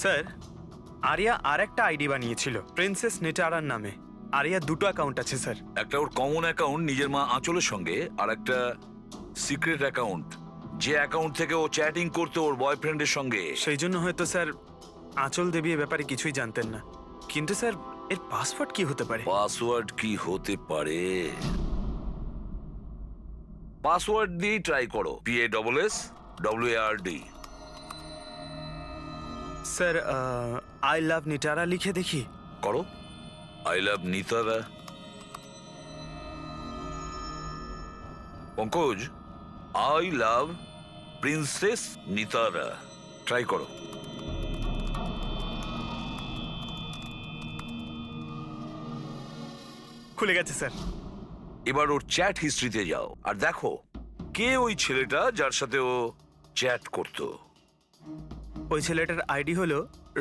Sir, area আর একটা ID বানিয়েছিল princess নিটারার নামে। আরিয়া দুটো অ্যাকাউন্ট আছে স্যার। একটা ওর কমন অ্যাকাউন্ট নিজের মা আঁচলের সঙ্গে, আর একটা সিক্রেট অ্যাকাউন্ট, যে অ্যাকাউন্ট থেকে ও চ্যাটিং করতো ওর বয়ফ্রেন্ডের সঙ্গে। সেই জন্য হয়তো স্যার আঁচল দেবী এ ব্যাপারে কিছুই জানতেন না। কিন্তু স্যার এর পাসওয়ার্ড কি হতে পারে? পাসওয়ার্ড কি হতে পারে? পাসওয়ার্ড দিয়ে ট্রাই করো, PASSWARD। Sir I love Nitara লিখে দেখি। করো, I love Nitara. Pankaj, I love princess Nitara, try করো। খুলে গেছে স্যার। এবার ওর চ্যাট হিস্ট্রিতে যাও আর দেখো কে ওই ছেলেটা যার সাথে ও চ্যাট করতো। ওই ছেলেটার আইডি হলো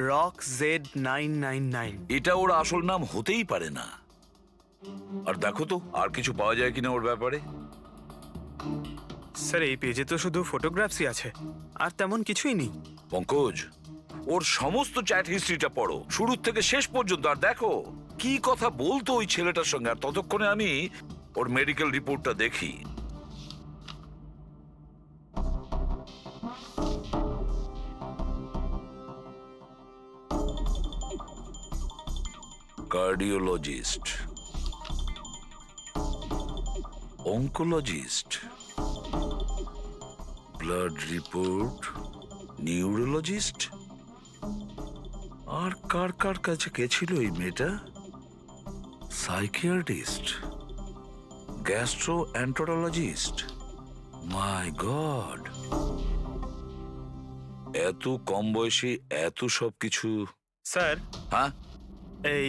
RockZ999। এটা ওর আসল নাম হতেই পারে না। আর দেখো তো আর কিছু পাওয়া যায় কিনা ওর ব্যাপারে। স্যার এই পেজে তো শুধু ফটোগ্রাফসই আছে, আর তেমন কিছুই নেই। পঙ্কজ, ওর সমস্ত চ্যাট হিস্ট্রিটা পড়ো শুরু থেকে শেষ পর্যন্ত, আর দেখো কি কথা বলতো ওই ছেলেটার সঙ্গে। আর ততক্ষণে আমি ওর মেডিকেল রিপোর্টটা দেখি। Cardiologist, oncologist, blood report, neurologist. আর কার কার কাছে গেছিল এই মেয়েটা? Psychiatrist, gastroenterologist. My God, এত কম বয়সে এত সব কিছু। স্যার হ্যাঁ, এই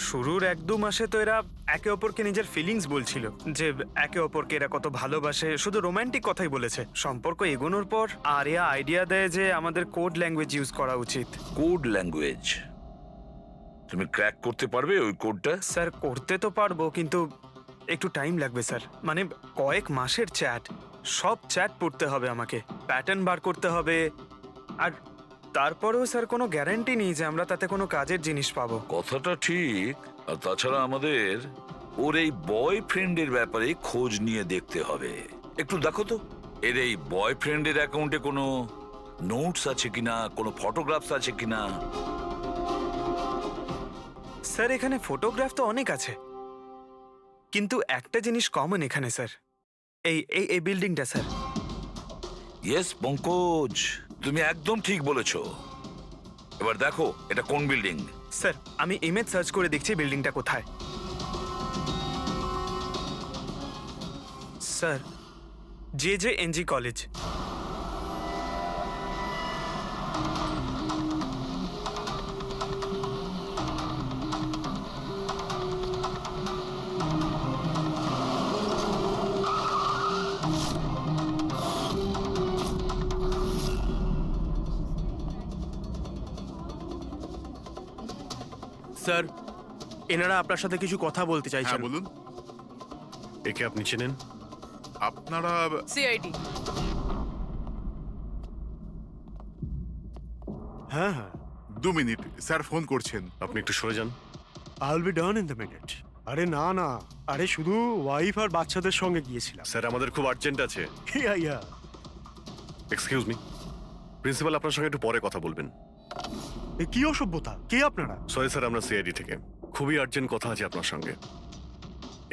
শুরুর 1-2 মাসে তো এরা একে অপরকে নিজের ফিলিংস বলছিল, যে একে অপরকে এরা কত ভালোবাসে, শুধু রোমান্টিক কথাই বলেছে। সম্পর্ক এগোনোর পর আরিয়া আইডিয়া দেয় যে আমাদের কোড ল্যাঙ্গুয়েজ ইউজ করা উচিত। Code language? তুমি ক্র্যাক করতে পারবে ওই কোডটা? স্যার করতে তো পারবো, কিন্তু একটু টাইম লাগবে স্যার। মানে কয়েক মাসের চ্যাট, সব চ্যাট পড়তে হবে আমাকে, প্যাটার্ন বার করতে হবে। আর তারপরেও স্যার কোনো গ্যারান্টি নেই যে আমরা তাতে কোনো কাজের জিনিস পাবো। কথাটা ঠিক। আর তাছাড়া আমাদের ওর এই বয়ফ্রেন্ডের ব্যাপারে খোঁজ নিয়ে দেখতে হবে। একটু দেখো তো এর এই বয়ফ্রেন্ডের অ্যাকাউন্টে কোনো নোটস আছে কিনা, কোনো ফটোগ্রাফস আছে কিনা। স্যার এখানে ফটোগ্রাফ তো অনেক আছে, কিন্তু একটা জিনিস কমন এখানে স্যার, এই এই এই বিল্ডিংটা স্যার। ইয়েস পঙ্কজ, তুমি একদম ঠিক বলেছো। এবার দেখো এটা কোন বিল্ডিং। স্যার আমি ইমেজ সার্চ করে দেখছি বিল্ডিংটা কোথায়। Sir JJNG college. স্যার, এনারা আপনার সাথে কিছু কথা বলতে চাইছেন। হ্যাঁ বলুন। একে আপনি চেনেন? আপনারা সিআইডি। হ্যাঁ হ্যাঁ, 2 মিনিট, স্যার ফোন করছেন। আপনি একটু সরে যান। আইল be done in the minute. আরে না না, আরে শুধু ওয়াইফ আর বাচ্চাদের সঙ্গে গিয়েছিলাম। স্যার আমাদের খুব আর্জেন্ট আছে। ইয়া ইয়া। এক্সকিউজ মি, প্রিন্সিপাল আপনার সঙ্গে একটু পরে কথা বলবেন। এ কি অসভ্যতা? কে আপনারা? সরি স্যার, আমরা সিআইডি থেকে। খুবই আর্জেন্ট কথা আছে আপনার সঙ্গে।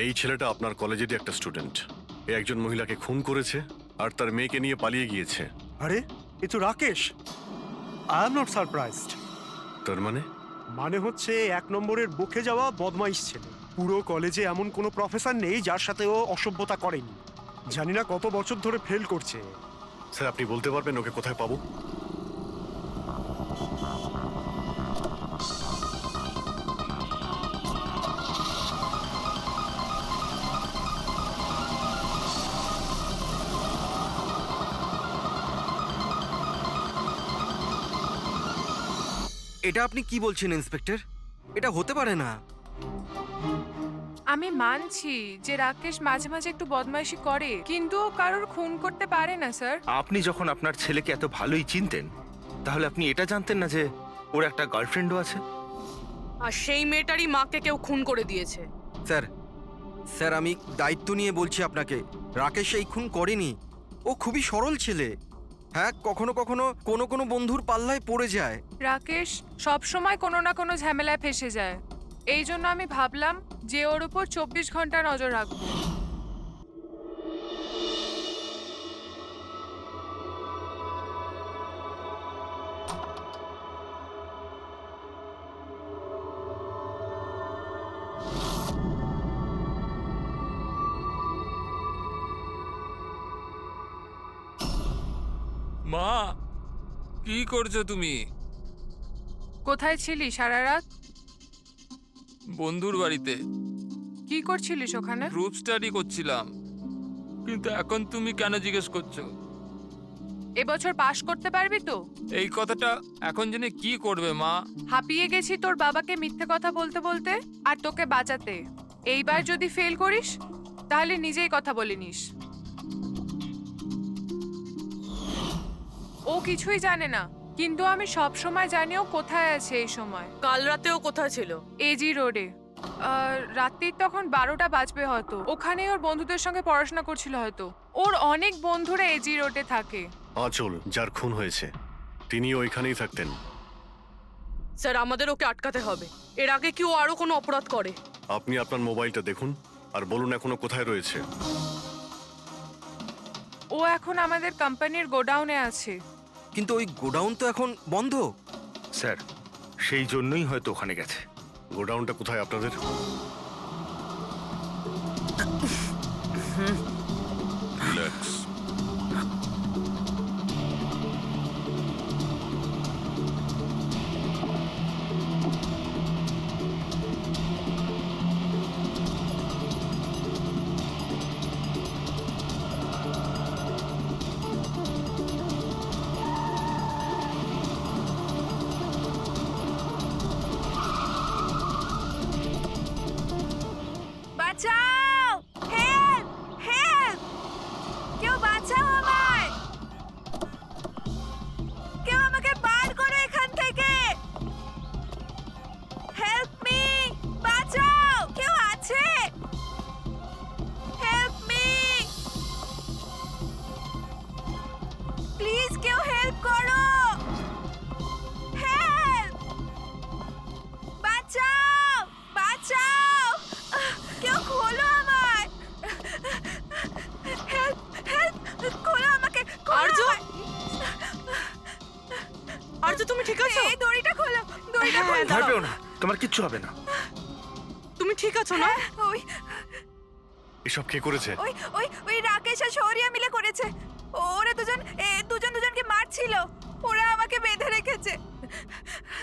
এই ছেলেটা আপনার কলেজেরই একটা স্টুডেন্ট। এ একজন মহিলাকে খুন করেছে আর তার মেয়েকে নিয়ে পালিয়ে গিয়েছে। আরে এ তো Rakesh. I am not surprised. তার মানে? মানে হচ্ছে 1 নম্বরের বকে যাওয়া বদমাইশ ছেলে। পুরো কলেজে এমন কোনো প্রফেসর নেই যার সাথে ও অসভ্যতা করেনি। জানি না কত বছর ধরে ফেল করছে। স্যার আপনি বলতে পারবেন ওকে কোথায় পাবো? এটা আপনি কি বলছেন ইন্সপেক্টর? এটা হতে পারে না। আমি মানছি যে রাকেশ মাঝে মাঝে একটু বদমাইশি করে, কিন্তু ও কারোর খুন করতে পারে না স্যার। আপনি যখন আপনার ছেলেকে এত ভালোই চিনতেন, তাহলে আপনি এটা জানতেন না যে ও ওর একটা গার্লফ্রেন্ডও আছে। আর সেই মেয়েটারই মাকে কেউ খুন করে দিয়েছে। স্যার স্যার আমি দায়িত্ব নিয়ে বলছি আপনাকে, রাকেশ এই খুন করেনি। ও খুবই সরল ছেলে। হ্যাঁ, কখনো কখনো কোনো কোনো বন্ধুর পাল্লায় পড়ে যায়। রাকেশ সব সময় কোনো না কোনো ঝামেলায় ফেসে যায়। এই জন্য আমি ভাবলাম যে ওর উপর 24 ঘন্টা নজর রাখবো। মা, কি করছো তুমি? কোথায় ছিলি সারা রাত? বন্ধুর বাড়িতে কি করছিলিস ওখানে? গ্রুপ স্টাডি করছিলাম। কিন্তু এখন তুমি কেন জিজ্ঞেস করছো? এবছর পাশ করতে পারবি তো? এই কথাটা এখন জেনে কি করবে মা? হাঁপিয়ে গেছি তোর বাবাকে মিথ্যে কথা বলতে বলতে আর তোকে বাঁচাতে। এইবার যদি ফেল করিস তাহলে নিজেই কথা বলে নিস। ও কিছুই জানে না, কিন্তু আমি সব সময় জানি ও কোথায় আছে এই সময়। কাল রাতেও কোথায় ছিল? এজি রোডে। রাত্রির তখন 12টা বাজবে হয়তো। ওখানেই ওর বন্ধুদের সঙ্গে পড়াশোনা করছিল হয়তো। ওর অনেক বন্ধুরা এজি রোডে থাকে। আঁচল, যার খুন হয়েছে, তিনি ওইখানেই থাকতেন। স্যার, আমাদের ওকে আটকাতে হবে। এর আগে কি ও আরো কোনো অপরাধ করে? আপনি আপনার মোবাইলটা দেখুন আর বলুন এখনো কোথায় রয়েছে। ও এখন আমাদের কোম্পানির গোডাউনে আছে। কিন্তু ওই গোডাউন তো এখন বন্ধ। স্যার, সেই জন্যই হয়তো ওখানে গেছে। গোডাউনটা কোথায় আপনাদের? রিল্যাক্স। বাঁচাও! হেল্প! হেল্প! কেউ বাঁচাও আমায়! কেউ আমাকে বার করো এখান থেকে! Help me! বাঁচাও! কেউ আছে? Help me! প্লিজ কেউ হেল্প করো! হেল্প! বাঁচাও! বাঁচাও! কেউ খোলো আমায়! হেল্প! হেল্প! খোলো আমাকে! আর্য! আর্য, তুমি ঠিক আছো? এই দড়িটা খোলো! দড়িটা হ্যাঁ, খোলো! ভয় পেও না, তোমার কিচ্ছু হবে না। তুমি ঠিক আছো না? ওই এসব কে করেছে? ওই ওই ওই রাকেশ আর শৌরিয়া মিলে করেছে। ওরা দুজনকে মারছিল। ওরা আমাকে বেঁধে রেখেছে।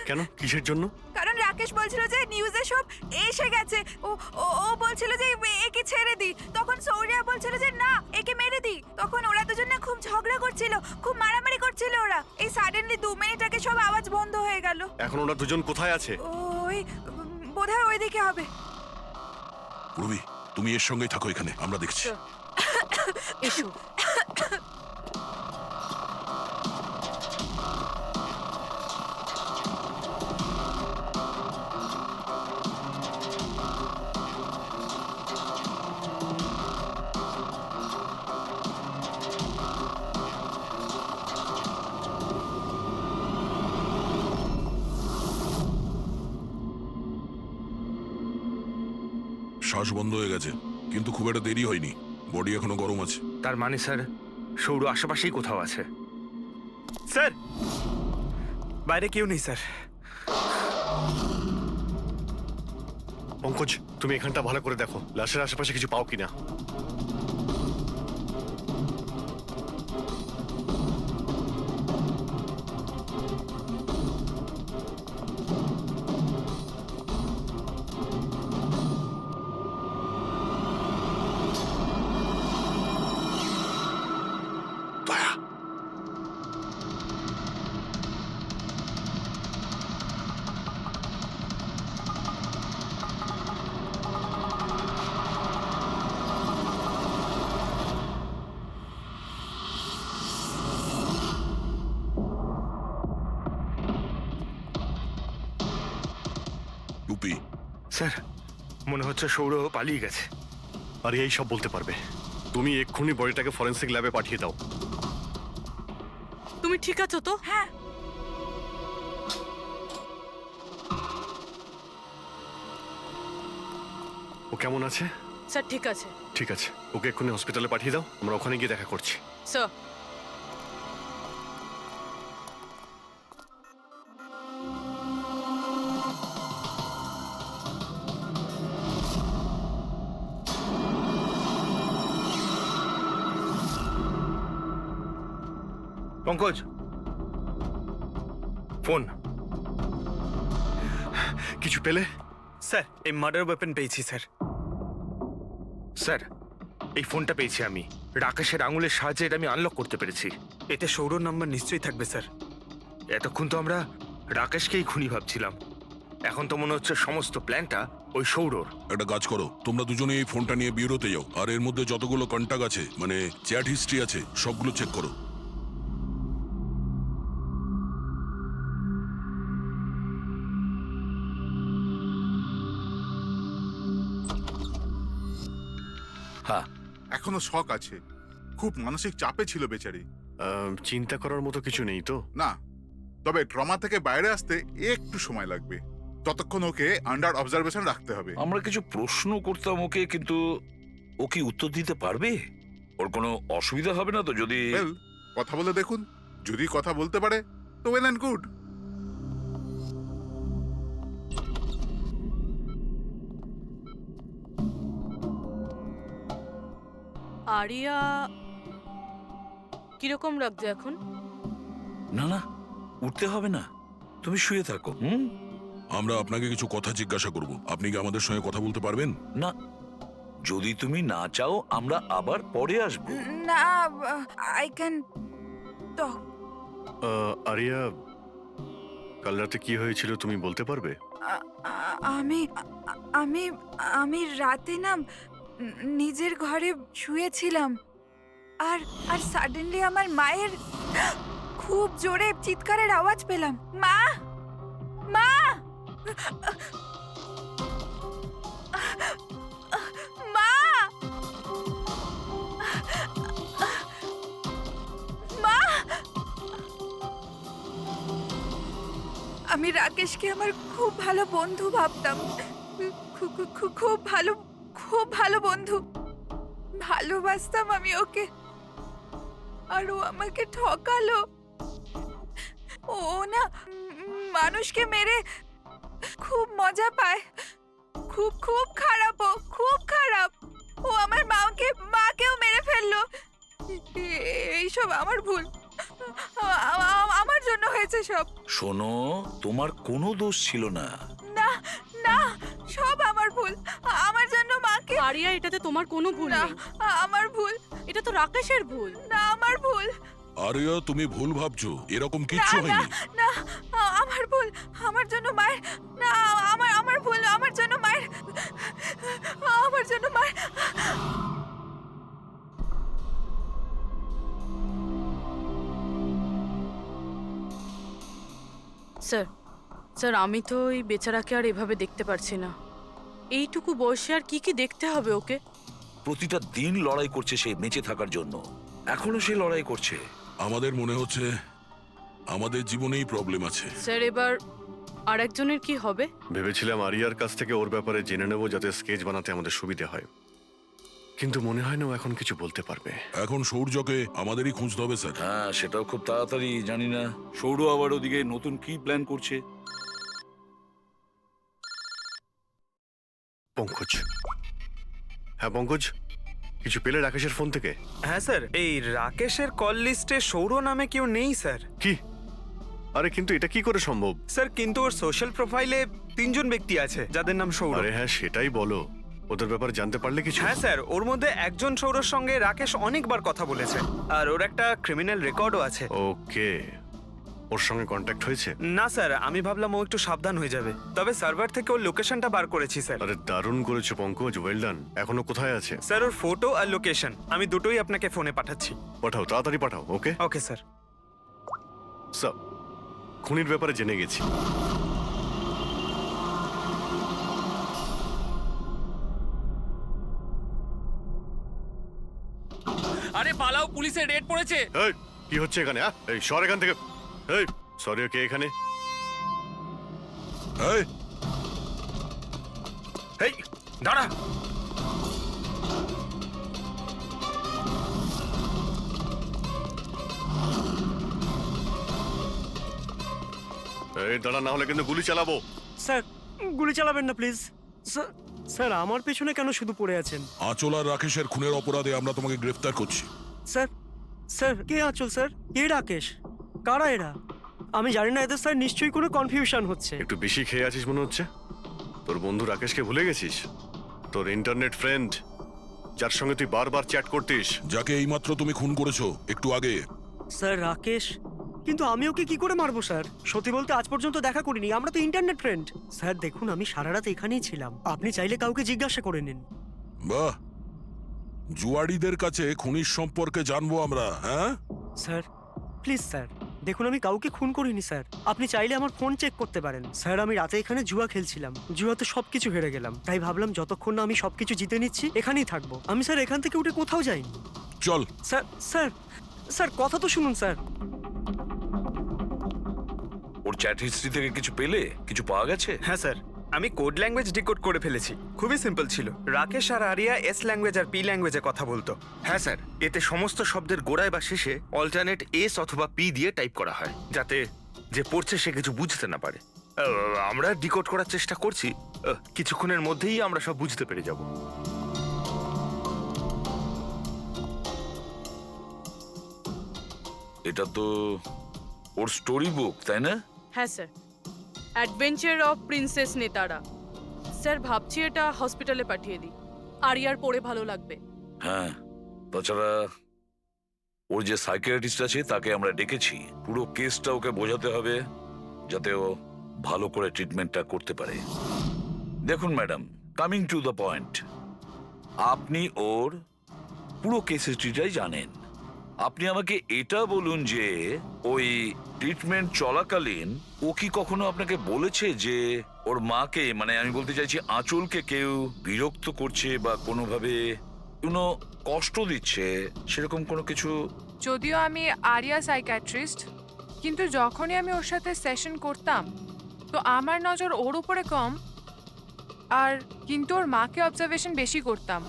কেন, কিসের জন্য? কারণ রাকেশ বলছিল যে নিউজে সব এসে গেছে। ও ও ও বলছিল যে একে ছেড়ে দি। তখন সৌরিয়া বলছিল যে না, একে মেরে দি। তখন ওরা দুজন না খুব ঝগড়া করছিল, খুব মারামারি করছিল ওরা। এই সাডেনলি 2 মিনিট আগে সব আওয়াজ বন্ধ হয়ে গেল। এখন ওরা দুজন কোথায় আছে? ওই বোধহয় ওইদিকে হবে। পূর্বী, তুমি এর সঙ্গেই থাকো, এখানে আমরা দেখছি। এসো। শ্বাস বন্ধ হয়ে গেছে, কিন্তু খুব একটা দেরি হয়নি। বডি এখনো গরম আছে। তার মানে স্যার, সৌর আশেপাশেই কোথাও আছে। স্যার, বাইরে কেউ নেই স্যার। পঙ্কজ, তুমি এখানটা ভালো করে দেখো, লাশের আশেপাশে কিছু পাও কিনা। পি? স্যার মনে হচ্ছে সৌরভ পালিয়ে গেছে। আর এই সব বলতে পারবে? তুমি এক্ষুনি বডিটাকে ফরেন্সিক ল্যাবে পাঠিয়ে দাও। তুমি ঠিক আছো তো? হ্যাঁ। ও কেমন আছে? স্যার ঠিক আছে। ঠিক আছে, ওকে এক্ষুনি হসপিটালে পাঠিয়ে দাও, আমরা ওখানে গিয়ে দেখা করছি। Sir Pankaj, phone. কিছু পেলে? স্যার এই মার্ডার ওয়েপন পেয়েছি স্যার। স্যার এই ফোনটা পেয়েছি আমি। রাকেশের আঙুলের সাহায্যে এটা আমি আনলক করতে পেরেছি। এতে সৌরভ নাম্বার নিশ্চয়ই থাকবে স্যার। এতক্ষণ তো আমরা রাকেশকেই খুনি ভাবছিলাম, এখন তো মনে হচ্ছে সমস্ত প্ল্যানটা ওই সৌরর। একটা কাজ করো, তোমরা দুজনে এই ফোনটা নিয়ে বিউরোতে যাও, আর এর মধ্যে যতগুলো কন্টাক্ট আছে, মানে চ্যাট হিস্ট্রি আছে, সবগুলো চেক করো। হ্যাঁ, এখনো শক আছে, খুব মানসিক চাপে ছিল বেচারি। চিন্তা করার মতো কিছু নেই তো? না, তবে ট্রমা থেকে বাইরে আসতে একটু সময় লাগবে। ততক্ষণ ওকে আন্ডার অবজারভেশন রাখতে হবে। আমরা কিছু প্রশ্ন করতাম ওকে, কিন্তু ও কি উত্তর দিতে পারবে? ওর কোনো অসুবিধা হবে না তো যদি? Well, কথা বলে দেখুন, যদি কথা বলতে পারে তো ওয়েল অ্যান্ড গুড। আরিয়া কিরকম লাগছে এখন? না না, উঠতে হবে না, তুমি শুয়ে থাকো। আমরা আপনাকে কিছু কথা জিজ্ঞাসা করব, আপনি কি আমাদের সঙ্গে কথা বলতে পারবেন? না, যদি তুমি না চাও আমরা আবার পরে আসবো। না, আই ক্যান টক। আরিয়া, কাল রাতে কি হয়েছিল তুমি বলতে পারবে? আমি আমি আমি রাতে না নিজের ঘরে শুয়েছিলাম, আর আর সাডেনলি আমার মায়ের খুব জোরে চিৎকারের আওয়াজ পেলাম। মা, মা, মা, মা। আমি রাকেশকে আমার খুব ভালো বন্ধু ভাবতাম, খুব ভালো বন্ধু ভালোবাসতাম আমি ওকে, আর ও আমাকে ঠকালো। ও না মানুষকে মেরে খুব মজা পায়, খুব খুব খারাপ, ও খুব খারাপ। ও আমার মাকেও মেরে ফেললো। এইসব আমার ভুল, আমার জন্য হয়েছে সব। শোনো, তোমার কোনো দোষ ছিল না। না না, সব আমার ভুল, আমার জন্য মাকে। আরিয়া, এটাতে তোমার কোনো ভুল না, নেই। আমার ভুল। এটা তো রাকেশের ভুল। না, আমার ভুল। আরিয়া, তুমি ভুল ভাবছো, এরকম না কিচ্ছু না হয়নি। না, আমার ভুল, আমার জন্য মায়ের। না, আমার ভুল, আমার জন্য মায়ের, আমার জন্য মায়ের। স্যার স্যার আমি তো এই বেচারাকে আর এভাবে দেখতে পারছি না। এইটুকু বয়সে আর কি কি দেখতে হবে ওকে? প্রতিটা দিন লড়াই করছে সে বেঁচে থাকার জন্য, এখনো সে লড়াই করছে। আমাদের মনে হচ্ছে আমাদের জীবনেই প্রবলেম আছে। স্যার এবার আরেকজনের কি হবে? ভেবেছিলাম আরিয়ার কাছ থেকে ওর ব্যাপারে জেনে নেব, যাতে স্কেচ বানাতে আমাদের সুবিধা হয়, কিন্তু মনে হয় না ও এখন কিছু বলতে পারবে। এখন সৌর্যকে আমাদেরই খুঁজতে হবে স্যার। হ্যাঁ, সেটাও খুব তাড়াতাড়ি। জানি না সৌর আবার ওদিকে নতুন কি প্ল্যান করছে। পঙ্কজ, হ্যাঁ পঙ্কজ, কিছু পেলে রাকেশের ফোন থেকে? হ্যাঁ স্যার, এই রাকেশের কল লিস্টে সৌরভ নামে কেউ নেই স্যার। কি? আরে কিন্তু এটা কি করে সম্ভব? স্যার কিন্তু ওর সোশ্যাল প্রোফাইলে 3 জন ব্যক্তি আছে যাদের নাম সৌরভ। আরে হ্যাঁ, সেটাই বলো, ওদের ব্যাপারে জানতে পারলে কিছু? হ্যাঁ স্যার, ওর মধ্যে একজন সৌরভের সঙ্গে রাকেশ অনেকবার কথা বলেছে, আর ওর একটা ক্রিমিনাল রেকর্ডও আছে। ওকে, ওর সঙ্গে কন্ট্যাক্ট হয়েছে? না স্যার, আমি ভাবলাম ও একটু সাবধান হয়ে যাবে, তবে সার্ভার থেকে ওর লোকেশনটা বার করেছি স্যার। আরে দারুণ করেছো পঙ্কজ, ওয়েল ডান। এখনো কোথায় আছে? স্যার ওর ফটো আর লোকেশন আমি দুটোই আপনাকে ফোনে পাঠাচ্ছি। পাঠাও, তাড়াতাড়ি পাঠাও। ওকে ওকে স্যার। স্যার, খুনির ব্যাপারে জেনে গেছি। পুলিশের রেড পড়েছে। এই কি হচ্ছে এখানে? এই সর এখান থেকে। এই সরি, কে এখানে? এই এই দাঁড়া, এই দাঁড়া, না হলে কিন্তু গুলি চালাবো। স্যার গুলি চালাবেন না প্লিজ। স্যার আমার পেছনে কেন শুধু পড়ে আছেন? আঁচল আর রাকেশের খুনের অপরাধে আমরা তোমাকে গ্রেফতার করছি। স্যার স্যার কে আঁচল স্যার? কে রাকেশ? কারা এরা? আমি জানি না এদের স্যার, নিশ্চয়ই কোনো কনফিউশন হচ্ছে। একটু বেশি খেয়ে আছিস মনে হচ্ছে। তোর বন্ধু রাকেশকে ভুলে গেছিস? তোর ইন্টারনেট ফ্রেন্ড, যার সঙ্গে তুই বারবার চ্যাট করতিস। যাকে এইমাত্র তুমি খুন করেছো একটু আগে। স্যার রাকেশ? কিন্তু আমি ওকে কি করে মারবো স্যার? সত্যি বলতে আজ পর্যন্ত দেখা করিনি, আমরা তো ইন্টারনেট ফ্রেন্ড। স্যার দেখুন, আমি সারা রাত এখানেই ছিলাম, আপনি চাইলে কাউকে জিজ্ঞাসা করে নিন। বাহ, জুয়াড়িদের কাছে খুনির সম্পর্কে জানবো আমরা, হ্যাঁ? স্যার প্লিজ স্যার, দেখুন আমি কাউকে খুন করিনি স্যার, আপনি চাইলে আমার ফোন চেক করতে পারেন। স্যার আমি রাতে এখানে জুয়া খেলছিলাম, জুয়াতে সবকিছু হেরে গেলাম, তাই ভাবলাম যতক্ষণ না আমি সবকিছু জিতে নিচ্ছি এখানেই থাকবো। আমি স্যার এখান থেকে উঠে কোথাও যাইনি। চল। স্যার স্যার স্যার কথা তো শুনুন স্যার। ওর চ্যাট হিস্ট্রি থেকে কিছু পেলে? কিছু পাওয়া গেছে? হ্যাঁ স্যার, আমি কোড ল্যাঙ্গুয়েজ ডিকোড করে ফেলেছি। খুবই সিম্পল ছিল। রাকেশ আর আরিয়া এস ল্যাঙ্গুয়েজ আর পি ল্যাঙ্গুয়েজে কথা বলতো। হ্যাঁ স্যার, এতে সমস্ত শব্দের গোড়ায় বা শেষে অল্টারনেট এস অথবা পি দিয়ে টাইপ করা হয়, যাতে যে পড়ছে সে কিছু বুঝতে না পারে। আমরা ডিকোড করার চেষ্টা করছি, কিছুক্ষণের মধ্যেই আমরা সব বুঝতে পেরে যাব। এটা তো ওর স্টোরি বুক, তাই না? হ্যাঁ স্যার, অ্যাডভেঞ্চার অফ প্রিন্সেস নেতারা। স্যার ভাবছি এটা হসপিটালে পাঠিয়ে দিই, আরিয়ার পড়ে ভালো লাগবে। হ্যাঁ, তাছাড়া ওর যে সাইকিয়াট্রিস্ট আছে তাকে আমরা ডেকেছি। পুরো কেসটা ওকে বোঝাতে হবে, যাতে ও ভালো করে ট্রিটমেন্টটা করতে পারে। দেখুন madam, coming to the point, আপনি ওর পুরো কেস হিস্ট্রিটাই জানেন। আপনি আমাকে এটা বলুন যে ওই ট্রিটমেন্ট চলাকালীন ও কি কখনো আপনাকে বলেছে যে ওর মাকে, মানে আমি বলতে চাইছি আঁচলকে, কেউ বিরক্ত করছে বা কোনোভাবে কোনো কষ্ট দিচ্ছে, সেরকম কোনো কিছু? যদিও আমি আরিয়া সাইকিয়াট্রিস্ট, কিন্তু যখনই আমি ওর সাথে সেশন করতাম তো আমার নজর ওর উপরে কম, আর কিন্তু ওর মাকে অবজারভেশন বেশি করতাম।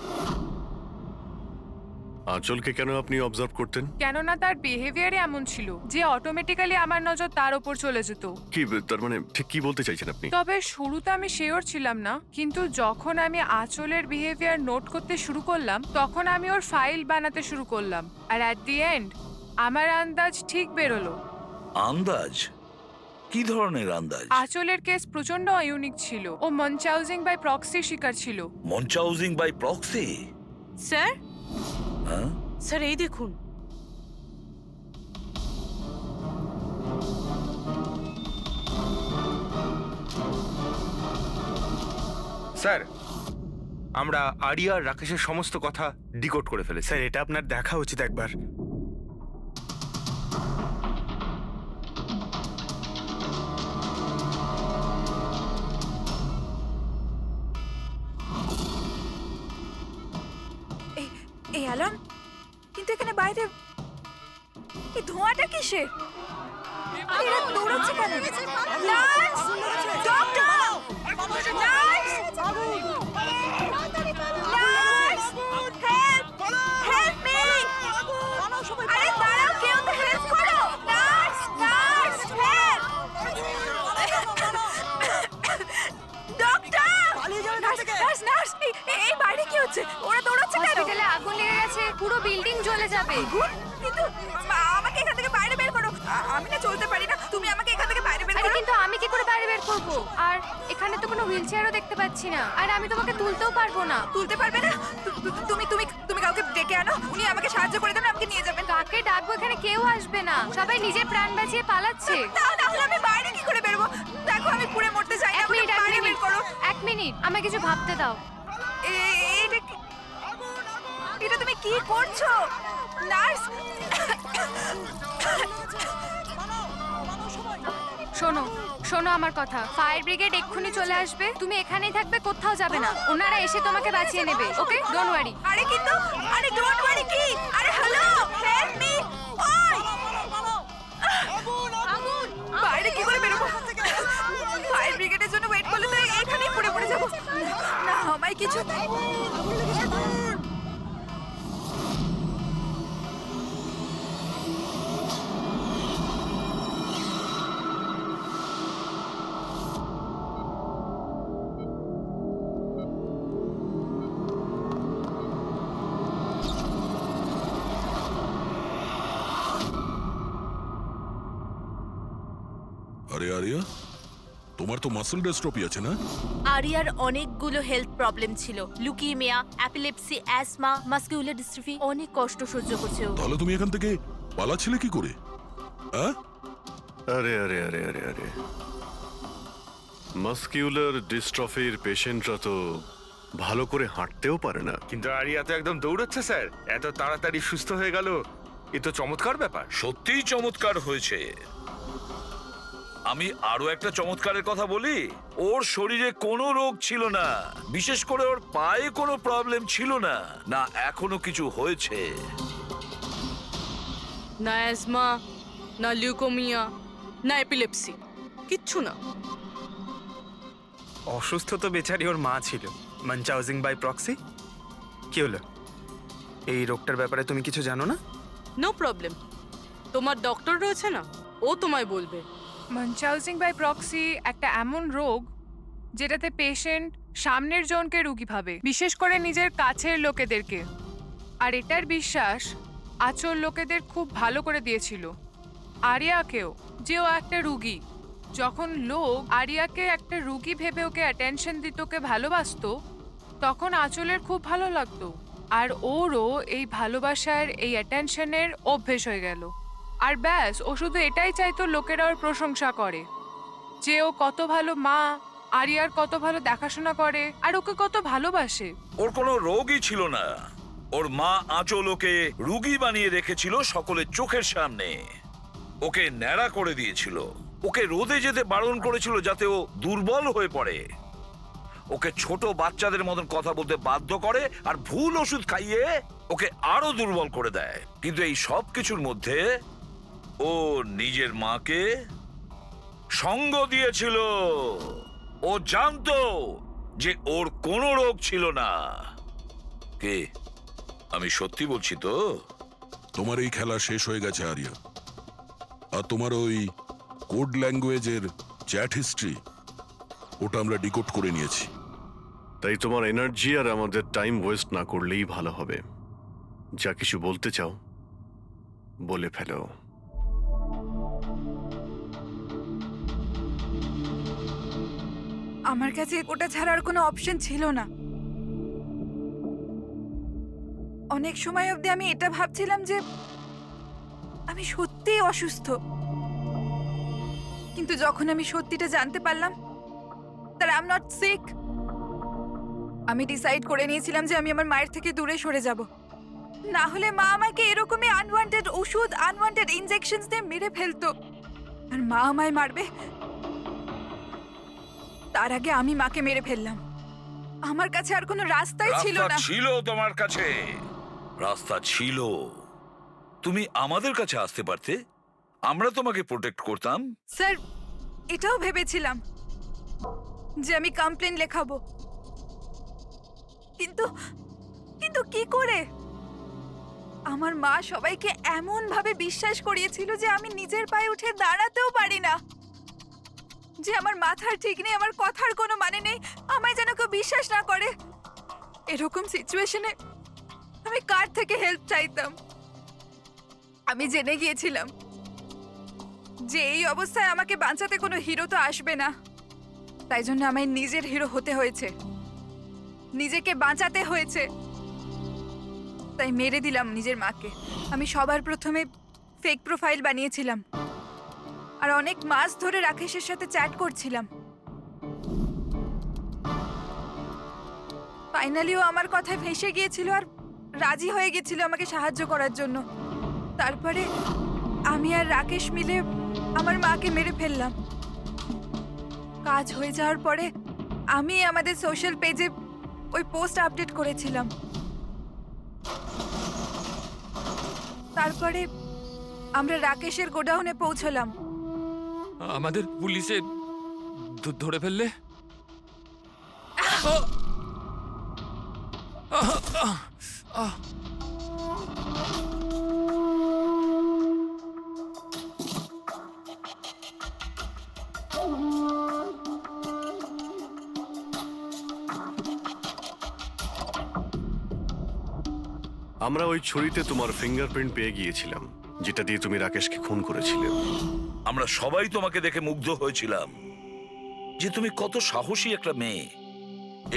আঁচলকে কেন আপনি অবজার্ভ করতেন? কেননা তার বিহেভিয়ারে এমন ছিল যে অটোমেটিক্যালি আমার নজর তার উপর চলে যেত। কি তার মানে ঠিক কি বলতে চাইছেন আপনি? তবে শুরুতে আমি শিওর ছিলাম না, কিন্তু যখন আমি আঁচলের বিহেভিয়ার নোট করতে শুরু করলাম তখন আমি ওর ফাইল বানাতে শুরু করলাম, আর অ্যাট দি এন্ড আমার আন্দাজ ঠিক বেরোলো। আন্দাজ? কি ধরনের আন্দাজ? আঁচলের কেস প্রচন্ড ইউনিক ছিল। ও মনচাউজিং বাই প্রক্সি শিকার ছিল। মনচাউজিং বাই প্রক্সি? স্যার, হ্যাঁ স্যার এই দেখুন। স্যার, আমরা আরিয়া আর রাকেশের সমস্ত কথা ডিকোড করে ফেলেছি। স্যার এটা আপনার দেখা উচিত একবার। এই অ্যালার্ম, কিন্তু এখানে বাইরে এই ধোঁয়াটা কিসের? এরা দৌড়াচ্ছে কেন? Nurse! Doctor! Nurse! Nurse! Help! Help me! আরে দাঁড়াও, কেউ তো হেল্প করো! Nurse! Nurse! Help! Doctor! Nurse! Nurse! এই বাইরে কি হচ্ছে? ওরা দৌড়াচ্ছে কেন? হসপিটালে আগুন লেগে গেছে, পুরো বিল্ডিং জ্বলে যাবে। কিন্তু আমাকে এখান থেকে বাইরে বের করো। আমি না চলতে পারি না, তুমি আমাকে এখান থেকে বাইরে বের আরে করো। কিন্তু আমি কি করে বাইরে বের করব? আর এখানে তো কোনো হুইল চেয়ারও দেখতে পাচ্ছি না, আর আমি তোমাকে তুলতেও পারবো না। তুলতে পারবে না? তুমি তুমি তুমি কাউকে ডেকে আনো, উনি আমাকে সাহায্য করে দেন, আমাকে নিয়ে যাবেন। কাকে ডাকবো? এখানে কেউ আসবে না, সবাই নিজের প্রাণ বাঁচিয়ে পালাচ্ছে। তাহলে আমি বাইরে কি করে বেরোবো? দেখো আমি পুড়ে মরতে চাই না, এক মিনিট, বাইরে বের করো। এক মিনিট, আমায় কিছু ভাবতে দাও। এটা তুমি কি করছো নার্স? শোনো শোনো আমার কথা, ফায়ার ব্রিগেড এক্ষুনি চলে আসবে, তুমি এখানেই থাকবে, কোথাও যাবে না, ওনারা এসে তোমাকে বাঁচিয়ে নেবে। ওকে, ডোন্ট ওয়ারি। আরে কিন্তু, আরে ডোন্ট ওয়ারি কি? আরে হ্যালো, আরে আরিয়া, তোমার তো মাসল ডেস্ট্রপি আছে না? আরিয়ার অনেকগুলো হেলথ প্রবলেম ছিল, লুকিমিয়া, অ্যাপিলেপসি, অ্যাসমা, মাসকিউলার ডিস্ট্রফি, অনেক কষ্ট সহ্য করছে ও। তাহলে তুমি এখান থেকে পালাচ্ছিলে কি করে? হ্যাঁ, আরে আরে আরে আরে আরে মাসকিউলার ডিস্ট্রফির পেশেন্টরা তো ভালো করে হাঁটতেও পারে না। কিন্তু আরিয়া তো একদম দৌড়চ্ছে স্যার, এত তাড়াতাড়ি সুস্থ হয়ে গেল, এ তো চমৎকার ব্যাপার। সত্যিই চমৎকার হয়েছে। আমি আরো একটা চমৎকারের কথা বলি, ওর শরীরে কোনো রোগ ছিল না, বিশেষ করে ওর পায়ে কোনো প্রবলেম ছিল না, না এখনো কিছু হয়েছে। না অ্যাজমা, না লিউকোমিয়া, না এপিলেপসি, কিচ্ছু না। অসুস্থ তো বেচারি ওর মা ছিল, মানচাউজিং বাই প্রক্সি। কি হলো, এই রোগটার ব্যাপারে তুমি কিছু জানো না? নো প্রবলেম, তোমার ডক্টর রয়েছে না, ও তোমায় বলবে। মানচাউজিং বাই প্রক্সি একটা এমন রোগ যেটাতে পেশেন্ট সামনের জনকে রোগী ভাবে, বিশেষ করে নিজের কাছের লোকেদেরকে। আর এটার বিশ্বাস আচল লোকেদের খুব ভালো করে দিয়েছিল আরিয়াকেও, যে ও একটা রুগী। যখন লোক আরিয়াকে একটা রুগী ভেবে ওকে অ্যাটেনশন দিত, ওকে ভালোবাসতো, তখন আচলের খুব ভালো লাগতো। আর ওরও এই ভালোবাসার, এই অ্যাটেনশনের অভ্যেস হয়ে গেল। আর ব্যাস, ও শুধু এটাই চাইতো লোকেরা ওর প্রশংসা করে, যে ও কত ভালো মা, আরিয়ার কত ভালো দেখাশোনা করে, আর ওকে কত ভালোবাসে। ওর কোনো রোগই ছিল না, ওর মা আঁচল ওকে রুগী বানিয়ে রেখেছিল সকলের চোখের সামনে। ওকে ন্যাড়া করে দিয়েছিল, ওকে রোদে যেতে বারণ করেছিল যাতে ও দুর্বল হয়ে পড়ে, ওকে ছোট বাচ্চাদের মতন কথা বলতে বাধ্য করে, আর ভুল ওষুধ খাইয়ে ওকে আরো দুর্বল করে দেয়। কিন্তু এই সব কিছুর মধ্যে ও নিজের মাকে সঙ্গ দিয়েছিল। ও জানতো যে ওর কোনো রোগ ছিল না। কে, আমি সত্যি বলছি তো? তোমার এই খেলা শেষ হয়ে গেছে আরিয়া। আর তোমার ওই কোড ল্যাঙ্গুয়েজের চ্যাট হিস্ট্রি, ওটা আমরা ডিকোড করে নিয়েছি। তাই তোমার এনার্জি আর আমাদের টাইম ওয়েস্ট না করলেই ভালো হবে। যা কিছু বলতে চাও বলে ফেলো। আমার কাছে ওটা ছাড়ার কোনো অপশন ছিল না। অনেক সময় অবধি আমি এটা ভাবছিলাম যে আমি সত্যিই অসুস্থ, কিন্তু যখন আমি সত্যিটা জানতে পারলাম that I'm not sick, আমি ডিসাইড করে নিয়েছিলাম যে আমি আমার মায়ের থেকে দূরে সরে যাব। না হলে মা আমাকে এরকমই আনওয়ান্টেড ওষুধ, আনওয়ান্টেড ইনজেকশনস দিয়ে মেরে ফেলতো। আর মা আমায় মারবে, তার আগে আমি মাকে মেরে ফেললাম। আমার কাছে আর কোনো রাস্তাই ছিল রাস্তা না। ছিল তোমার কাছে, রাস্তা ছিল। তুমি আমাদের কাছে আসতে পারতে, আমরা তোমাকে প্রোটেক্ট করতাম। স্যার, এটাও ভেবেছিলাম যে আমি কমপ্লেন লেখাবো, কিন্তু কিন্তু কি করে? আমার মা সবাইকে এমন ভাবে বিশ্বাস করিয়েছিল যে আমি নিজের পায়ে উঠে দাঁড়াতেও পারি না, যে আমার মাথার ঠিক নেই, আমার কথার কোনো মানে নেই, আমায় যেন কেউ বিশ্বাস না করে। এরকম সিচুয়েশনে আমি কার থেকে হেল্প চাইতাম? আমি জেনে গিয়েছিলাম যে এই অবস্থায় আমাকে বাঁচাতে কোনো হিরো তো আসবে না, তাই জন্য আমায় নিজের হিরো হতে হয়েছে, নিজেকে বাঁচাতে হয়েছে। তাই মেরে দিলাম নিজের মাকে। আমি সবার প্রথমে ফেক প্রোফাইল বানিয়েছিলাম, আর অনেক মাস ধরে রাকেশের সাথে চ্যাট করছিলাম। ফাইনালি ও আমার কথায় ফেঁসে গিয়েছিল আর রাজি হয়ে গেছিল আমাকে সাহায্য করার জন্য। তারপরে আমি আর রাকেশ মিলে আমার মাকে মেরে ফেললাম। কাজ হয়ে যাওয়ার পরে আমি আমাদের সোশ্যাল পেজে ওই পোস্ট আপডেট করেছিলাম। তারপরে আমরা রাকেশের গোডাউনে পৌঁছলাম। আমাদের পুলিশে ধরে ফেললে? আমরা ওই ছুরিতে তোমার ফিঙ্গারপ্রিন্ট পেয়ে গিয়েছিলাম, যেটা দিয়ে তুমি রাকেশকে খুন করেছিলে। আমরা সবাই তোমাকে দেখে মুগ্ধ হয়েছিলাম যে তুমি কত সাহসী একটা মেয়ে।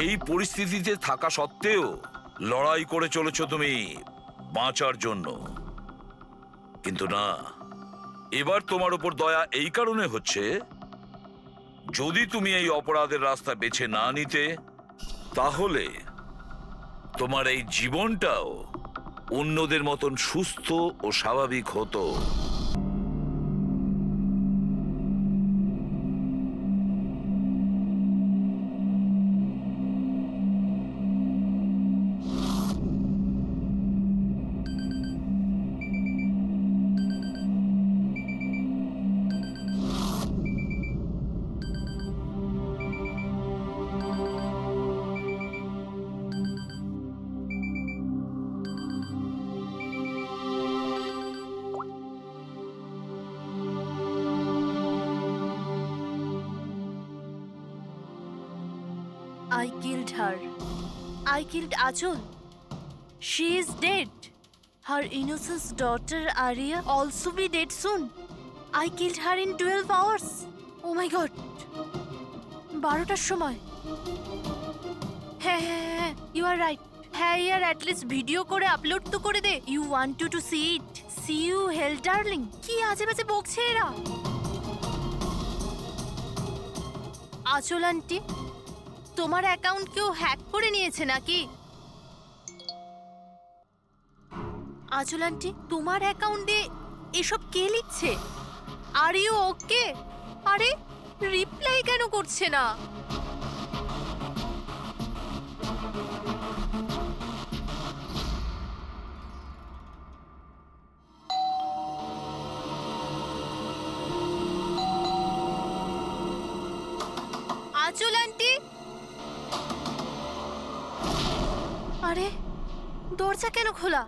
এই পরিস্থিতিতে থাকা সত্ত্বেও লড়াই করে চলেছ তুমি বাঁচার জন্য। কিন্তু না, এবার তোমার উপর দয়া এই কারণে হচ্ছে, যদি তুমি এই অপরাধের রাস্তা বেছে না নিতে, তাহলে তোমার এই জীবনটাও অন্যদের মতন সুস্থ ও স্বাভাবিক হতো। I killed her. I killed Achol. She is dead. Her innocent daughter Arya also be dead soon. I killed her in 12 hours. Oh my god. 12টার সময়। হ্যাঁ, you are right. হ্যাঁ, ইয়ার at least ভিডিও করে upload তো করে দে। You want to see it. See you hell darling. কি আজে বাজে বকছে এরা। আচল আন্টি, তোমার অ্যাকাউন্ট কেউ হ্যাক করে নিয়েছে নাকি? আচল আন্টি, তোমার অ্যাকাউন্টে এসব কে লিখছে? Are you okay? আরে রিপ্লাই কেন করছে না? আচল আন্টি, আরে দরজা কেন খোলা?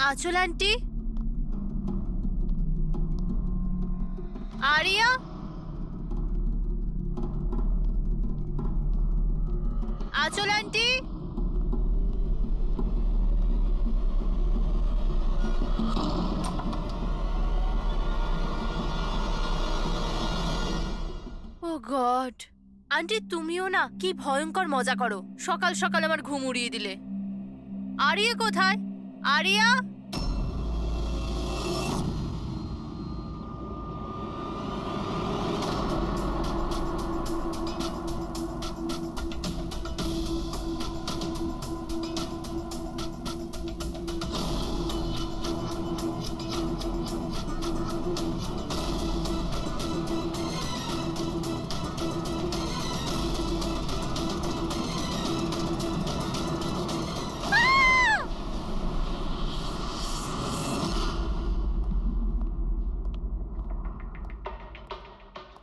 আচল আন্টি, আরিয়া, আচল আন্টি, ও গড, আন্টি তুমিও না কি ভয়ঙ্কর মজা করো। সকাল সকাল আমার ঘুম উড়িয়ে দিলে। আরিয়া কোথায়? আরিয়া,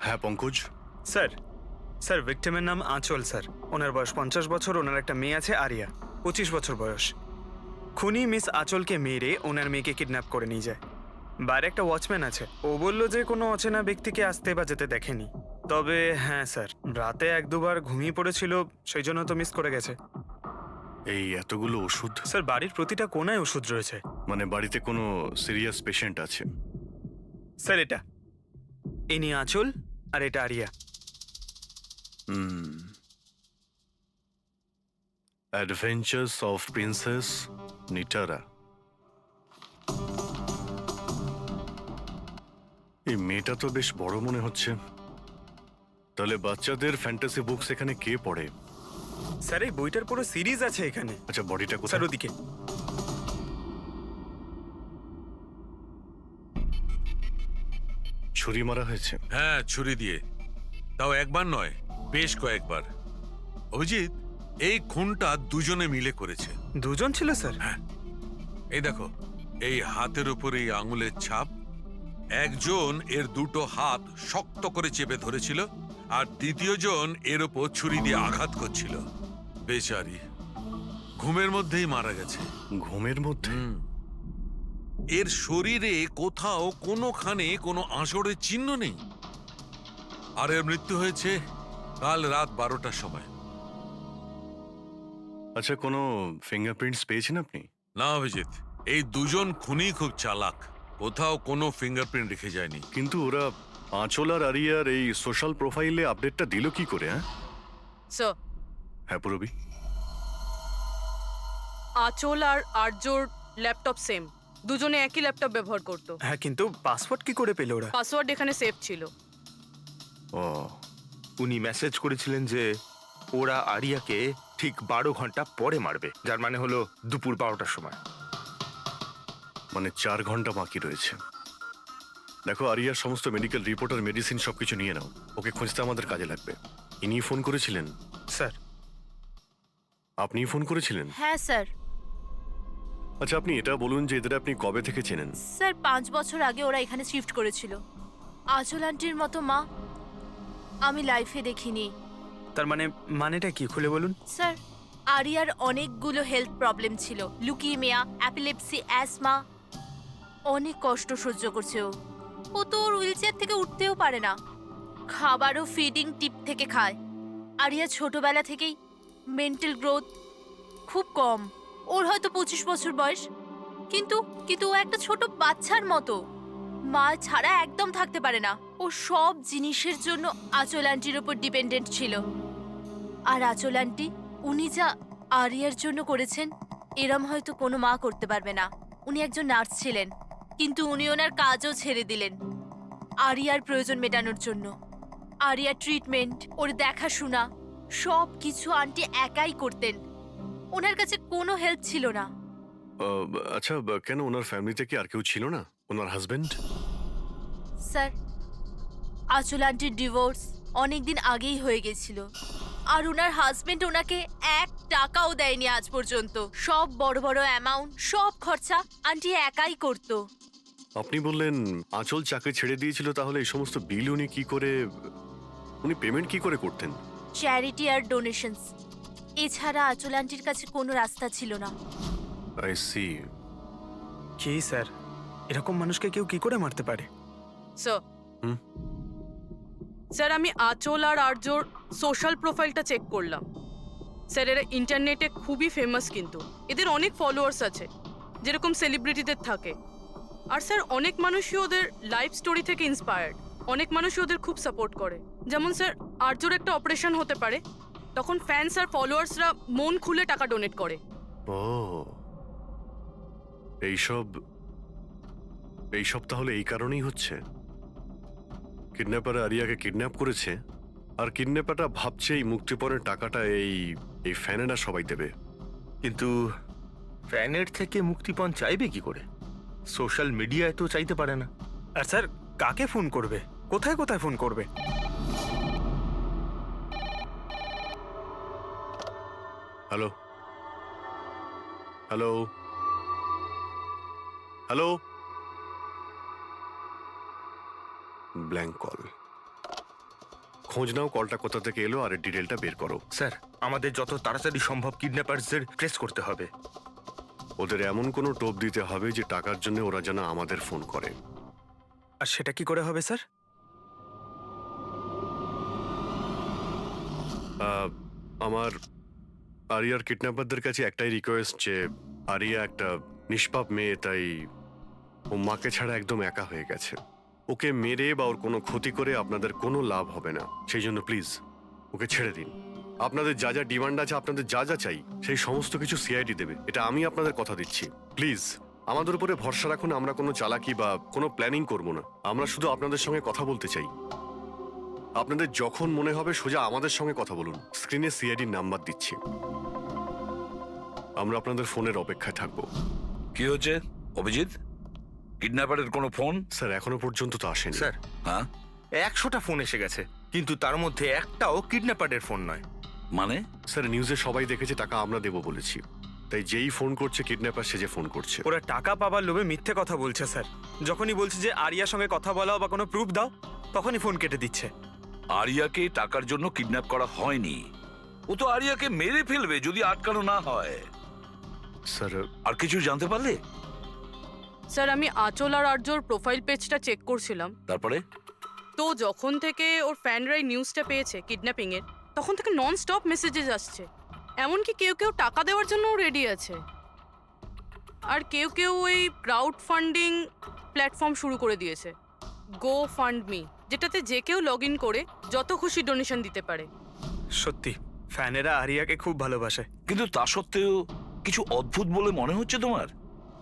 হ্যাঁ পঙ্কজ, স্যার ভিক্টিমের নাম আঁচল স্যার। ওনার বয়স 50 বছর। ওনার একটা মেয়ে আছে আরিয়া, 25 বছর বয়স। খুনি মিস আঁচলকে মেরে ওনার মেয়েকে কিডন্যাপ করে নিয়ে যায়। বাইরে একটা ওয়াচম্যান আছে, ও বলল যে কোনো অচেনা ব্যক্তিকে আসতে বা যেতে দেখেনি। তবে হ্যাঁ স্যার, রাতে 1-2 বার ঘুমিয়ে পড়েছিল, সেই জন্য তো মিস করে গেছে। এই এতগুলো ওষুধ? স্যার বাড়ির প্রতিটা কোনায় ওষুধ রয়েছে। মানে বাড়িতে কোনো সিরিয়াস পেশেন্ট আছে? স্যার এটা ইনি আঁচল আর এটা Aria. Adventures of princess Nitara. এই মেয়েটা তো বেশ বড় মনে হচ্ছে। তাহলে বাচ্চাদের ফ্যান্টাসি বুকস এখানে কে পড়ে? স্যার এই বইটার পুরো সিরিজ আছে এখানে। আচ্ছা, বডিটা কোথায়? স্যার ওদিকে। ছুরি মারা হয়েছে? হ্যাঁ, ছুরি দিয়ে। তাও একবার নয়, বেশ কয়েকবার। অভিজিৎ, এই খুনটা দুজনে মিলে করেছে। দুজন ছিল স্যার? হ্যাঁ, এই দেখো, এই হাতের উপর এই আঙুলের ছাপ, একজন এর দুটো হাত শক্ত করে চেপে ধরেছিল আর দ্বিতীয় জন এর ওপর ছুরি দিয়ে আঘাত করছিল। বেচারি ঘুমের মধ্যেই মারা গেছে। ঘুমের মধ্যে? এর শরীরে কোথাও কোনোখানে কোনো আঁচড়ের চিহ্ন নেই। আর এর মৃত্যু হয়েছে কাল রাত 12টার সময়। আচ্ছা, কোনো ফিঙ্গারপ্রিন্টস পেয়েছেন আপনি? না অভিজিৎ, এই দুজন খুনি খুব চালাক, কোথাও কোনো ফিঙ্গারপ্রিন্ট রেখে যায়নি। কিন্তু ওরা আঁচল আর আরিয়ার এই সোশ্যাল প্রোফাইলে আপডেটটা দিল কি করে? স্যার, হ্যাঁ পুরবি। আঁচল আর আর্যর ল্যাপটপ সেম, দুজনে একই ল্যাপটপ ব্যবহার করতো। হ্যাঁ, কিন্তু পাসওয়ার্ড কি করে পেল ওরা? পাসওয়ার্ড এখানে সেভ ছিল। ও, উনি মেসেজ করেছিলেন যে ওরা আরিয়াকে ঠিক 12 ঘন্টা পরে মারবে, যার মানে হলো দুপুর 12টার সময়। মানে 4 ঘন্টা বাকি রয়েছে। দেখো, আরিয়ার সমস্ত মেডিকেল রিপোর্ট আর মেডিসিন সবকিছু নিয়ে নাও, ওকে খুঁজতে আমাদের কাজে লাগবে। ইনি ফোন করেছিলেন? স্যার, আপনি ফোন করেছিলেন? হ্যাঁ স্যার। আচ্ছা, আপনি এটা বলুন যে এদের আপনি কবে থেকে চেনেন? স্যার 5 বছর আগে ওরা এখানে শিফট করেছিল। আঁচল আন্টির মতো মা আমি লাইফে দেখিনি। তার মানেটা কি, খুলে বলুন। স্যার, আরিয়ার অনেকগুলো হেলথ প্রবলেম ছিল, লুকিমিয়া, অ্যাপিলেপসি, অ্যাসমা। অনেক কষ্ট সহ্য করছে ও। ও তো ওর হুইলচেয়ার থেকে উঠতেও পারে না, খাবারও ফিডিং টিপ থেকে খায়। আরিয়া ছোটবেলা থেকেই মেন্টাল গ্রোথ খুব কম। ওর হয়তো 25 বছর বয়স, কিন্তু ও একটা ছোট বাচ্চার মতো। মা ছাড়া একদম থাকতে পারে না। ও সব জিনিসের জন্য আঁচল আন্টির উপর ডিপেন্ডেন্ট ছিল। আর আঁচল আন্টি উনি যা আরিয়ার জন্য করেছেন এরম হয়তো কোনো মা করতে পারবে না। উনি একজন নার্স ছিলেন, কিন্তু উনি ওনার কাজও ছেড়ে দিলেন আরিয়ার প্রয়োজন মেটানোর জন্য। আরিয়ার ট্রিটমেন্ট, ওর দেখাশোনা সব কিছু আন্টি একাই করতেন। ওনার কাছে কোনো হেল্প ছিল না। আচ্ছা, কেন ওনার ফ্যামিলিতে কি আর কেউ ছিল না? ওনার হাজবেন্ড? স্যার, আঁচল আন্টির ডিভোর্স অনেকদিন আগেই হয়ে গেছিল, আর ওনার হাজবেন্ড ওনাকে 1 টাকাও দেয়নি আজ পর্যন্ত। সব বড় বড় অ্যামাউন্ট, সব খরচা আন্টি একাই করত। আপনি বললেন আঁচল চাকরি ছেড়ে দিয়েছিল, তাহলে এই সমস্ত বিল উনি পেমেন্ট কি করে করতেন? চ্যারিটি আর ডোনেশনস, এছাড়া আঁচল আন্টির কাছে কোনো রাস্তা ছিল না। I C. কি স্যার, এরকম মানুষকে কেউ কি করে মারতে পারে? স্যার, আমি আঁচল আর আর্যর সোশ্যাল প্রোফাইলটা চেক করলাম। স্যার, এরা ইন্টারনেটে খুবই ফেমাস, কিন্তু এদের অনেক ফলোয়ার্স আছে, যেরকম সেলিব্রিটিদের থাকে। আর স্যার, অনেক মানুষই ওদের লাইফ স্টোরি থেকে ইন্সপায়ার্ড। অনেক মানুষই ওদের খুব সাপোর্ট করে। যেমন স্যার, আর্যর একটা অপারেশন হতে পারে, তখন ফ্যান্স আর ফলোয়ার্সরা মন খুলে টাকা ডোনেট করে। ও, এইসব তাহলে এই কারণেই হচ্ছে। কিডন্যাপার আরিয়াকে কিডন্যাপ করেছে, আর কিডন্যাপারটা ভাবছে এই মুক্তিপণের টাকাটা এই ফ্যানেরা সবাই দেবে। কিন্তু ফ্যানের থেকে মুক্তিপণ চাইবে কি করে? সোশ্যাল মিডিয়ায় তো চাইতে পারে না। আর স্যার, কাকে ফোন করবে, কোথায় কোথায় ফোন করবে? Hello hello hello, blank call. খোঁজ নাও কলটা কোথা থেকে এলো আর ডিটেলটা বের করো। স্যার, আমাদের যত তাড়াতাড়ি সম্ভব কিডন্যাপারদের ট্রেস করতে হবে। ওদের এমন কোনো টোপ দিতে হবে যে টাকার জন্য ওরা যেন আমাদের ফোন করে। আর সেটা কি করে হবে স্যার? আমার আরিয়ার কিডন্যাপারদের কাছে একটাই রিকোয়েস্ট যে আরিয়া একটা নিষ্পাপ মেয়ে, তাই ও মাকে ছাড়া একদম একা হয়ে গেছে। ওকে মেরে বা ওর কোনো ক্ষতি করে আপনাদের কোনো লাভ হবে না। সেই জন্য প্লিজ ওকে ছেড়ে দিন। আপনাদের যা যা ডিমান্ড আছে, আপনাদের যা যা চাই, সেই সমস্ত কিছু সিআইডি দেবে, এটা আমি আপনাদের কথা দিচ্ছি। প্লিজ আমাদের উপরে ভরসা রাখুন। আমরা কোনো চালাকি বা কোনো প্ল্যানিং করব না। আমরা শুধু আপনাদের সঙ্গে কথা বলতে চাই। আপনাদের যখন মনে হবে সোজা আমাদের সঙ্গে কথা বলুন। স্ক্রিনে সিআইডির নাম্বার দিচ্ছি। আমরা আপনাদের ফোনের অপেক্ষায় থাকবো। কি হচ্ছে অভিজিৎ? কিডন্যাপারের কোনো ফোন? স্যার, এখনো পর্যন্ত তো আসেনি। স্যার, হ্যাঁ, 100টা ফোন এসে গেছে, কিন্তু তার মধ্যে একটাও কিডন্যাপারের ফোন নয়। মানে? স্যার, নিউজে সবাই দেখেছে টাকা আমরা দেবো বলেছি। তাই যেই ফোন করছে কিডন্যাপার সেজে ফোন করছে। ওরা টাকা পাবার লোভে মিথ্যে কথা বলছে স্যার। যখনই বলছে যে আরিয়ার সঙ্গে কথা বলাও বা কোনো প্রুফ দাও, তখনই ফোন কেটে দিচ্ছে। আরিয়াকে টাকার জন্য কিডন্যাপ করা হয়নি। ও তো আরিয়াকে মেরে ফেলবে যদি আটকানো না হয়। স্যার আর কিছু জানতে পারলে? স্যার আমি আঁচল আর আর্যর প্রোফাইল পেজটা চেক করছিলাম, তারপরে? তো যখন থেকে ওর ফ্যানরাই নিউজটা পেয়েছে কিডন্যাপিং এর, তখন থেকে নন স্টপ মেসেজেস আসছে। এমনকি কেউ কেউ টাকা দেওয়ার জন্য রেডি আছে, আর কেউ কেউ ওই ক্রাউড ফান্ডিং প্ল্যাটফর্ম শুরু করে দিয়েছে, গো ফান্ড মি, যেটাতে যে কেউ লগ ইন করে যত খুশি ডোনেশন দিতে পারে। সত্যি ফ্যানেরা আরিয়াকে খুব ভালোবাসে। কিন্তু তা সত্ত্বেও কিছু অদ্ভুত বলে মনে হচ্ছে তোমার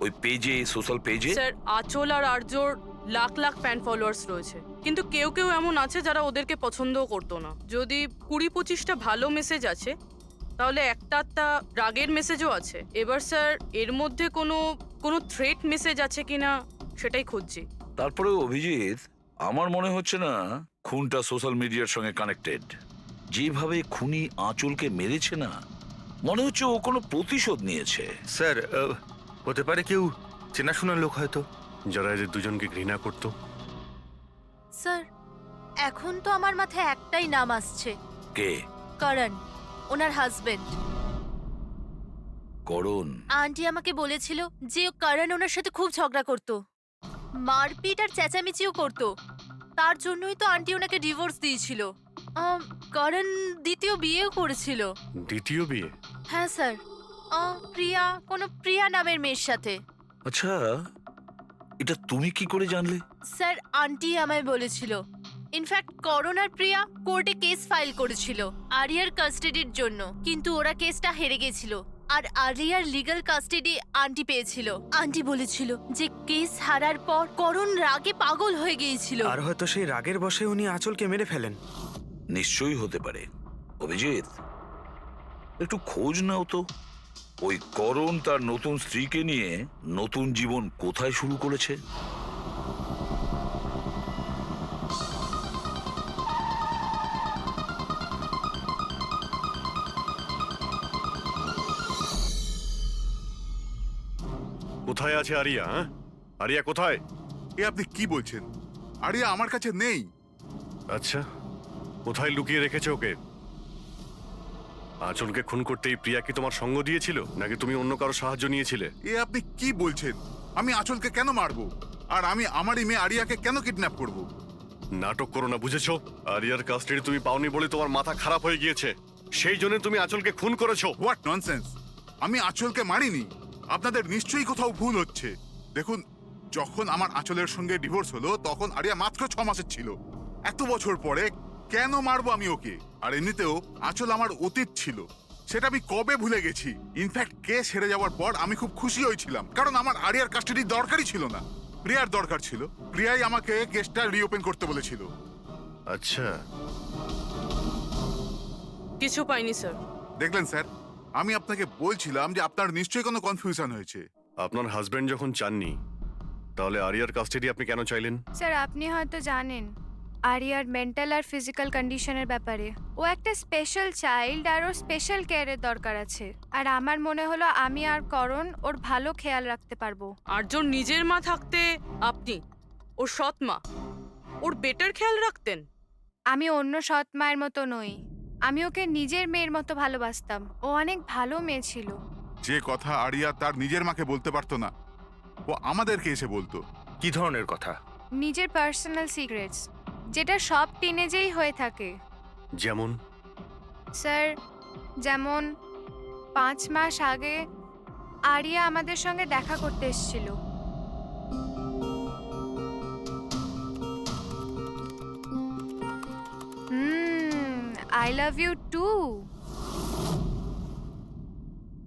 ওই পেজে, সোশ্যাল পেজে? স্যার আঁচল আর আর্যর লাখ লাখ ফ্যান ফলোয়ার্স রয়েছে, কিন্তু কেউ কেউ এমন আছে যারা ওদেরকে পছন্দও করতো না। যদি 20-25টা ভালো মেসেজ আছে, তাহলে একটা রাগের মেসেজও আছে। এবার স্যার এর মধ্যে কোনো থ্রেট মেসেজ আছে কিনা সেটাই খুঁজছি। তারপরে অভিজিৎ, আমার মনে হচ্ছে না খুনটা সোশ্যাল মিডিয়ার সঙ্গে কানেক্টেড। যেভাবে খুনি আঁচলকে মেরেছে না, মনে হচ্ছে ও কোনো প্রতিশোধ নিয়েছে। স্যার হতে পারে কেউ চেনাশোনা লোক হয়তো, যারা এদের দুজনকে ঘৃণা করতো। স্যার এখন তো আমার মাথায় একটাই নাম আসছে, কে? করণ, ওনার হাজবেন্ড। করণ? আন্টি আমাকে বলেছিল যে করণ ওনার সাথে খুব ঝগড়া করতো, মারপিট আর চেঁচামেচিও করতো। তার জন্যই তো আন্টি ওনাকে ডিভোর্স দিয়েছিল। করণ দ্বিতীয় বিয়েও করেছিল। দ্বিতীয় বিয়ে? হ্যাঁ স্যার, প্রিয়া নামের মেয়ের সাথে। আচ্ছা, এটা তুমি কি করে জানলে? স্যার আন্টি আমায় বলেছিল। ইনফ্যাক্ট করণ আর প্রিয়া কোর্টে কেস ফাইল করেছিল আরিয়ার কাস্টাডির জন্য, কিন্তু ওরা কেসটা হেরে গেছিল আর আরিয়ার লিগ্যাল কাস্টাডি আন্টি পেয়েছিল। আন্টি বলেছিল যে কেস হারার পর করণ রাগে পাগল হয়ে গিয়েছিল। আর হয়তো সেই রাগের বশে উনি আঁচলকে মেরে ফেলেন। নিশ্চয়ই হতে পারে। অভিজিৎ, একটু খোঁজ নাও তো, ওই করণ তার নতুন স্ত্রীকে নিয়ে নতুন জীবন কোথায় শুরু করেছে। কোথায় আছে আরিয়া? হ্যাঁ, আরিয়া কোথায়? এ আপনি কি বলছেন? আরিয়া আমার কাছে নেই। আচ্ছা, কোথায় লুকিয়ে রেখেছে ওকে? আঁচলকে খুন করতেই প্রিয়া কি তোমার সঙ্গ দিয়েছিল, নাকি তুমি অন্য কারো সাহায্য নিয়েছিলে? এ আপনি কি বলছেন? আমি আঁচলকে কেন মারবো? আর আমি আমারই মেয়ে আরিয়াকে কেন কিডন্যাপ করব? নাটক করো না, বুঝেছো? আরিয়ার কাস্টাডি তুমি পাওনি বলে তোমার মাথা খারাপ হয়ে গিয়েছে, সেই জন্য তুমি আঁচলকে খুন করেছো। What nonsense! আমি আঁচলকে মারিনি। আপনাদের নিশ্চয়ই কোথাও ভুল হচ্ছে। দেখুন, যখন আমার আঁচলের সঙ্গে ডিভোর্স হলো তখন আরিয়া মাত্র 6 মাসের ছিল। এত বছর পরে কেন মারবো আমি ওকে? আর এমনিতেও আঁচল আমার অতীত ছিল, সেটা আমি কবে ভুলে গেছি। ইনফ্যাক্ট কেস হেরে যাওয়ার পর আমি খুব খুশি হয়েছিলাম, কারণ আমার আরিয়ার কাস্টাডির দরকারই ছিল না, প্রিয়ার দরকার ছিল। প্রিয়াই আমাকে কেসটা রিওপেন করতে বলেছিল। আচ্ছা, কিছু পাইনি স্যার। দেখলেন স্যার, আমি আপনাকে বলছিলাম যে আপনার নিশ্চয়ই কোনো কনফিউশন হয়েছে। আপনার হাজবেন্ড যখন চাননি, তাহলে আরিয়ার কাস্টাডি আপনি কেন চাইলেন? স্যার আপনি হয়তো জানেন আরিয়ার মেন্টাল আর ফিজিক্যাল কন্ডিশনের ব্যাপারে। ও একটা স্পেশাল চাইল্ড আর ওর স্পেশাল কেয়ারের দরকার আছে, আর আমার মনে হলো আমি আর করণ ওর ভালো খেয়াল রাখতে পারবো। আর্যর নিজের মা থাকতে আপনি ওর সৎ মা, ওর বেটার খেয়াল রাখতেন। আমি অন্য সৎ মায়ের মতো নই, আমি ওকে নিজের মেয়ের মতো ভালোবাসতাম। ও অনেক ভালো মেয়ে ছিল। যে কথা আরিয়া তার নিজের মাকে বলতে পারতো না, ও আমাদেরকে এসে বলতো। কি ধরনের কথা? নিজের পার্সোনাল সিক্রেটস, যেটা সব টিনেজেই হয়ে থাকে। যেমন? স্যার যেমন 5 মাস আগে আরিয়া আমাদের সঙ্গে দেখা করতে এসেছিল। I love you too.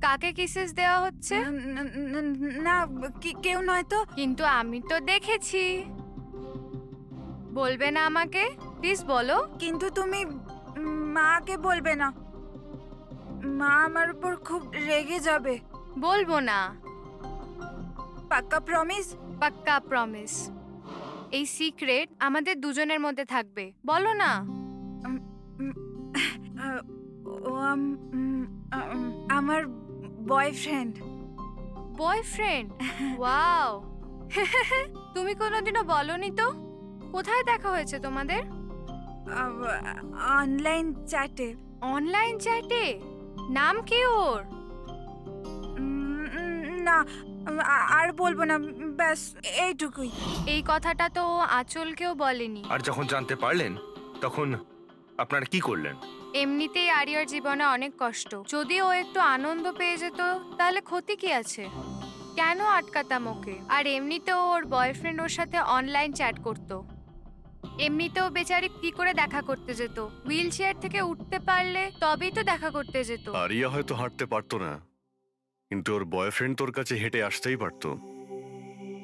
কাকে কিসেস দেওয়া হচ্ছে? না, কেউ নয় তো। কিন্তু আমি তো দেখেছি। বলবে না আমাকে? প্লিজ বলো। কিন্তু তুমি মাকে বলবে না, মা আমার উপর খুব রেগে যাবে। বলবো না। পাক্কা প্রমিস? পাক্কা প্রমিস। এই সিক্রেট আমাদের দুজনের মধ্যে থাকবে। বলো না। ও আমার বয়ফ্রেন্ড। বয়ফ্রেন্ড? ওয়াও! তুমি কোনোদিনও বলনি তো। কোথায় দেখা হয়েছে তোমাদের? অনলাইন চ্যাটে। অনলাইন চ্যাটে? নাম কি ওর? না, আর বলবো না, ব্যাস এইটুকুই। এই কথাটা তো ও আঁচলকেও বলেনি। আর যখন জানতে পারলেন তখন আপনারা কি করলেন? এমনিতেই আরিয়ার জীবনে অনেক কষ্ট, যদি ও একটু আনন্দ পেয়ে যেত তাহলে ক্ষতি কি আছে? কেন আটকাতাম ওকে? আর এমনিতেও ওর বয়ফ্রেন্ড ওর সাথে অনলাইন চ্যাট করতো। এমনিতেও বেচারি কি করে দেখা করতে যেত? হুইল চেয়ার থেকে উঠতে পারলে তবেই তো দেখা করতে যেত। আরিয়া হয়তো হাঁটতে পারতো না, কিন্তু ওর বয়ফ্রেন্ড তোর কাছে হেঁটে আসতেই পারতো।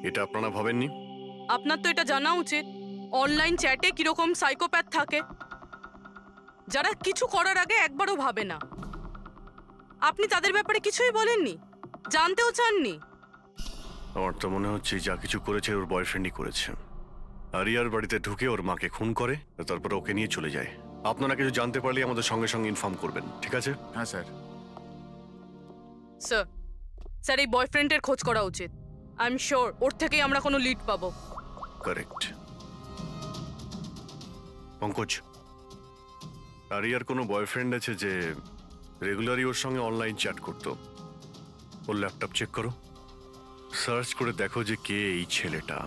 এটা আপনারা ভাবেননি? আপনার তো এটা জানা উচিত অনলাইন চ্যাটে কিরকম সাইকোপ্যাথ থাকে, যারা কিছু করার আগে একবারও ভাবে না। আপনি তাদের ব্যাপারে কিছুই বলেননি, জানতেও চাননি। আমার তো মনে হচ্ছে যা কিছু করেছে ওর বয়ফ্রেন্ডই করেছে। আরিয়ার বাড়িতে ঢুকে ওর মাকে খুন করে, তারপর ওকে নিয়ে চলে যায়। আপনারা কিছু জানতে পারলে আমাদের সঙ্গে সঙ্গে ইনফর্ম করবেন, ঠিক আছে? হ্যাঁ স্যার। স্যার, স্যার এই বয়ফ্রেন্ডের খোঁজ করা উচিত। আই এম শিওর ওর থেকেই আমরা কোনো লিড পাবো। কারেক্ট। পঙ্কজ, আরিয়ার কোনো বয়ফ্রেন্ড আছে যে রেগুলারই ওর সঙ্গে অনলাইন চ্যাট করতো? ওর ল্যাপটপ চেক করো, সার্চ করে দেখো যে কে এই ছেলেটা।